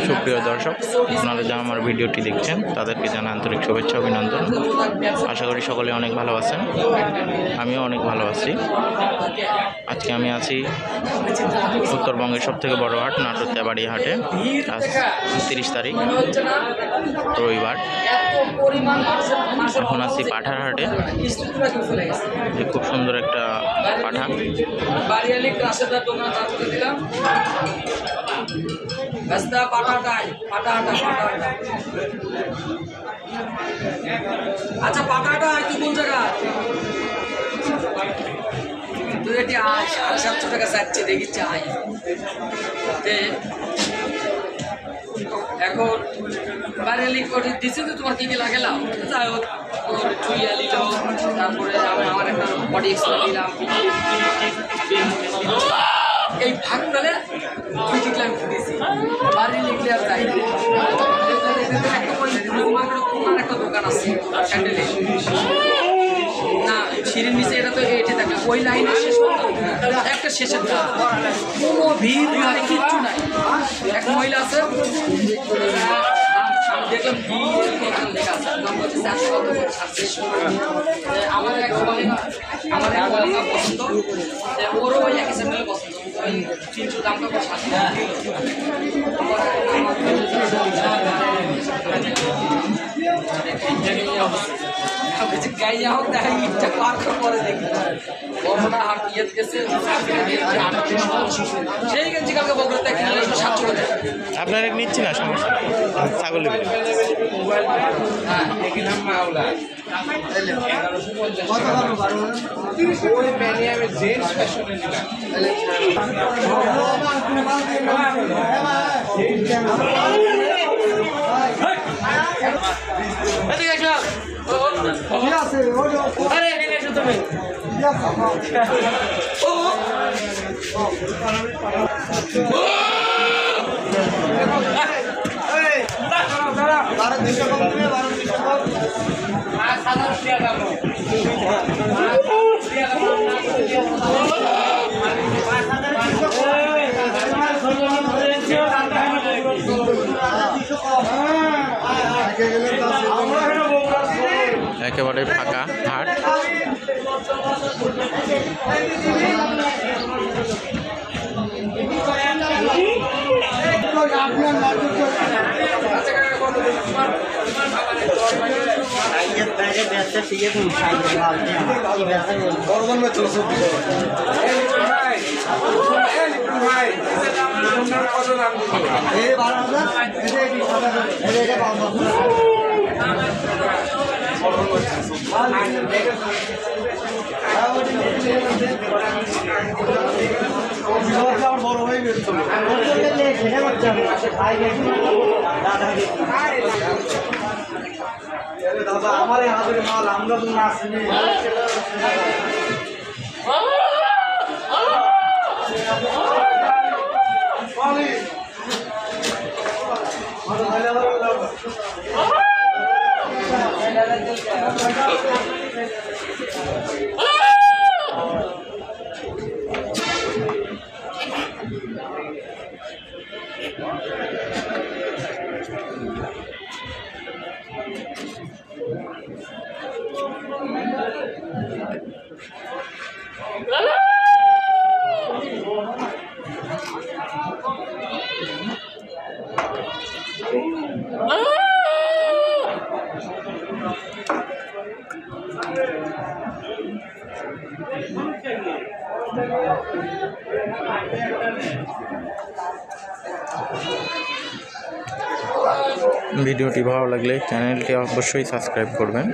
সুপ্রিয় দর্শক, আপনারা যারা আমার ভিডিওটি দেখছেন তাদেরকে জানাই আন্তরিক শুভেচ্ছা অভিনন্দন। আশা করি সকলে অনেক ভালো আছেন, আমিও অনেক ভালো আছি। আজকে আমি আছি উত্তরবঙ্গের সবথেকে বড় হাট নাটোর তেবাড়ি হাটে। আজ 30 তারিখ রবিবার। এখন আছি পাঠার হাটে। খুব সুন্দর একটা পাঠা। আচ্ছা পাটাটা তুই কোন জায়গা তুই এটি আয় 750 টাকা চাচ্ছে দেখি চাই এখন বাইরে লিক করে দিচ্ছে তো তোমার কি কি লাগেলাম যাই হোক চুইয়া নিল তারপরে আমি আমার একটা বডি এক্সট্রা নিলাম এই ভাগ পেলে তুই কি ক্লাইম দিয়েছি বাড়ি লিখলে আর যাই একটা দোকান আছে স্যান্ডেলে না সিঁড়ির নিচে এটা তো এটে থাকে ওই লাইনে শেষ একটা শেষের দাম কোনো ভিড় মানে কিচ্ছু নাই এক মহিলা আছে আমি দেখলাম ভিড় লেখা আছে দাম হচ্ছে 400 আমার এক কলিগা পছন্দ ওরও ওই একই স্যান্ডেল পছন্দ ওই 300 দামটা খুব সাথে গাইয়া হোক দেখা ইটটা পার করে দেখি বড়টা হাট ইয়ে গেছে সেই গেঞ্জি কালকে বগুড়াতে খেলে 700 টাকা আপনার নিচ্ছি না সমস্যা ছাগল হ্যাঁ একেবারে ফাঁকা হাট। বড় হয়ে গেছে দাদা আমার হাতের মাল আমরা তো না আসিনি ভিডিওটি ভালো লাগলে চ্যানেলটি অবশ্যই সাবস্ক্রাইব করবেন।